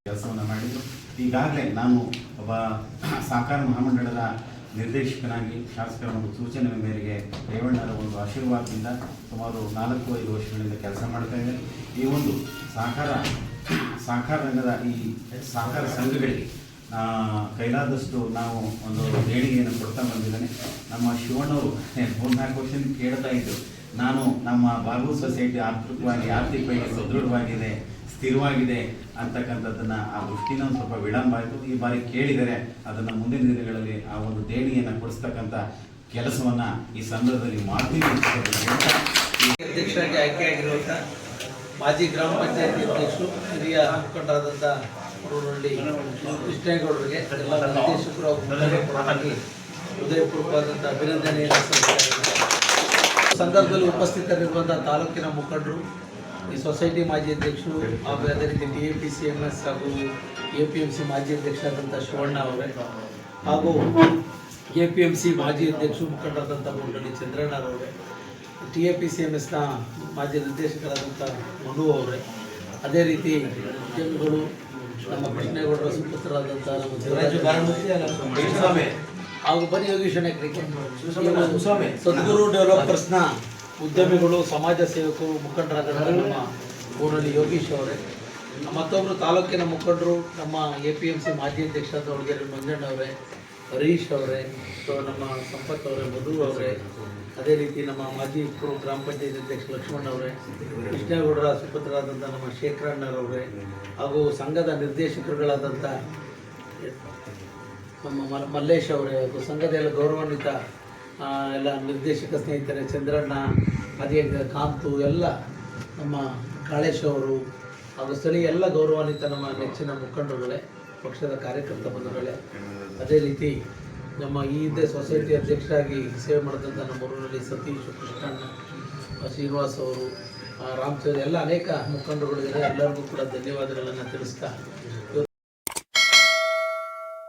ಕೆಲಸವನ್ನು ಮಾಡಿದ್ದು. ಈಗಾಗಲೇ ನಾನು ಒಬ್ಬ ಸಹಕಾರ ಮಹಾಮಂಡಳದ ನಿರ್ದೇಶಕನಾಗಿ ಶಾಸಕರ ಒಂದು ಸೂಚನೆ ಮೇರೆಗೆ ರೇವಣ್ಣರ ಒಂದು ಆಶೀರ್ವಾದದಿಂದ ಸುಮಾರು 4-5 ವರ್ಷಗಳಿಂದ ಕೆಲಸ ಮಾಡ್ತಾ ಇದ್ದೇನೆ. ಈ ಒಂದು ಸಹಕಾರ ರಂಗದ ಈ ಸಹಕಾರ ಸಂಘಗಳಿಗೆ ಕೈಲಾದಷ್ಟು ನಾವು ಒಂದು ದೇಣಿಗೆಯನ್ನು ಕೊಡ್ತಾ ಬಂದಿದ್ದೇನೆ. ನಮ್ಮ ಶಿವಣ್ಣವರು 3-4 ವರ್ಷ ಕೇಳ್ತಾ ಇದ್ದರು, ನಾನು ನಮ್ಮ ಬಾಬು ಸೊಸೈಟಿ ಆರ್ಥಿಕವಾಗಿ ಸದೃಢವಾಗಿದೆ, ಸ್ಥಿರವಾಗಿದೆ ಅಂತಕ್ಕಂಥದ್ದನ್ನು ಆ ದೃಷ್ಟಿನ ಒಂದು ಸ್ವಲ್ಪ ವಿಳಂಬ ಆಯಿತು. ಈ ಬಾರಿ ಕೇಳಿದರೆ ಅದನ್ನು ಮುಂದಿನ ದಿನಗಳಲ್ಲಿ ಆ ಒಂದು ದೇಣಿಗೆಯನ್ನು ಕೊಡಿಸ್ತಕ್ಕಂಥ ಕೆಲಸವನ್ನು ಈ ಸಂದರ್ಭದಲ್ಲಿ ಮಾಡ್ತೀವಿ ಅಂತ ಅಧ್ಯಕ್ಷರಾಗಿ ಆಯ್ಕೆಯಾಗಿರುವಂಥ ಮಾಜಿ ಗ್ರಾಮ ಪಂಚಾಯತಿ ಅಧ್ಯಕ್ಷರು ಹಿರಿಯ ಮುಖಂಡರಾದಂಥ ಊರಲ್ಲಿ ಕೃಷ್ಣೇಗೌಡರಿಗೆ ಎಲ್ಲ ನಿರ್ದೇಶಕರು ಹಾಗೂ ಹೃದಯಪೂರ್ವಕವಾದಂಥ ಅಭಿನಂದನೆಯನ್ನು ಸಲ್ಲಿಸಿದ್ದಾರೆ. ಸಂದರ್ಭದಲ್ಲಿ ಉಪಸ್ಥಿತರಿರುವಂಥ ತಾಲೂಕಿನ ಮುಖಂಡರು, ಈ ಸೊಸೈಟಿ ಮಾಜಿ ಅಧ್ಯಕ್ಷರು ಹಾಗೂ ಅದೇ ರೀತಿ TAPCMS ಹಾಗೂ APMC ಮಾಜಿ ಅಧ್ಯಕ್ಷರಾದಂಥ ಶಿವಣ್ಣ ಅವರೇ ಹಾಗೂ APMC ಮಾಜಿ ಅಧ್ಯಕ್ಷರು ಮುಖಂಡರಾದಂಥ ಮುರಳಿ ಚಂದ್ರಣ್ಣರವರೇ, TAPCMSನ ಮಾಜಿ ನಿರ್ದೇಶಕರಾದಂಥ ಮನು ಅವರೇ, ಅದೇ ರೀತಿ ಉದ್ಯಮಿಗಳು ನಮ್ಮ ಕೃಷ್ಣೇಗೌಡರ ಸುಪುತ್ರರಾದಂಥ ನಮ್ಮ ಹಾಗೂ ಬನ್ನಿ ಯೋಗೀಶ್ ನಾಯಕರಿಗೆ, ಸದ್ಗುರು ಡೆವಲಪರ್ಸ್ನ ಉದ್ಯಮಿಗಳು, ಸಮಾಜ ಸೇವಕರು, ಮುಖಂಡರಾದಂಥ ನಮ್ಮ ಊರಲ್ಲಿ ಯೋಗೀಶ್ ಅವರೇ, ಮತ್ತೊಬ್ಬರು ತಾಲೂಕಿನ ಮುಖಂಡರು ನಮ್ಮ APMC ಮಾಜಿ ಅಧ್ಯಕ್ಷರಾದ ಒಳಗೇರಿ ಮಂಜಣ್ಣ ಅವರೇ, ಹರೀಶ್ ಅವರೇ, ನಮ್ಮ ಸಂಪತ್ ಅವರೇ, ಮಧು ಅವರೇ, ಅದೇ ರೀತಿ ನಮ್ಮ ಮಾಜಿ ಗ್ರಾಮ ಪಂಚಾಯತ್ ಅಧ್ಯಕ್ಷ ಲಕ್ಷ್ಮಣ್ ಅವರೇ, ಕೃಷ್ಣೇಗೌಡರ ಸುಪುತ್ರರಾದಂಥ ನಮ್ಮ ಶೇಖರಣ್ಣರವರೇ ಹಾಗೂ ಸಂಘದ ನಿರ್ದೇಶಕರುಗಳಾದಂಥ ನಮ್ಮ ಮಲ್ಲೇಶ್ ಅವರೇ ಹಾಗೂ ಸಂಘದ ಎಲ್ಲ ಗೌರವಾನ್ವಿತ ಎಲ್ಲ ನಿರ್ದೇಶಕ ಸ್ನೇಹಿತರೆ ಚಂದ್ರಣ್ಣ, ಅದೇ ಕಾಂತು, ಎಲ್ಲ ನಮ್ಮ ಕಾಳೇಶ್ ಅವರು ಹಾಗೂ ಸ್ಥಳೀಯ ಎಲ್ಲ ಗೌರವಾನ್ವಿತ ನಮ್ಮ ನೆಚ್ಚಿನ ಮುಖಂಡರುಗಳೇ, ಪಕ್ಷದ ಕಾರ್ಯಕರ್ತ ಬಂಧುಗಳೇ, ಅದೇ ರೀತಿ ನಮ್ಮ ಈ ಹಿಂದೆ ಸೊಸೈಟಿ ಅಧ್ಯಕ್ಷರಾಗಿ ಸೇವೆ ಮಾಡಿದಂಥ ನಮ್ಮ ಊರಿನಲ್ಲಿ ಸತೀಶ್, ಕೃಷ್ಣಣ್ಣ, ಶ್ರೀನಿವಾಸ್ ಅವರು, ರಾಮಚಂದ್ರ, ಎಲ್ಲ ಅನೇಕ ಮುಖಂಡರುಗಳಿದ್ದಾರೆ. ಎಲ್ಲರಿಗೂ ಕೂಡ ಧನ್ಯವಾದಗಳನ್ನು ತಿಳಿಸ್ತಾ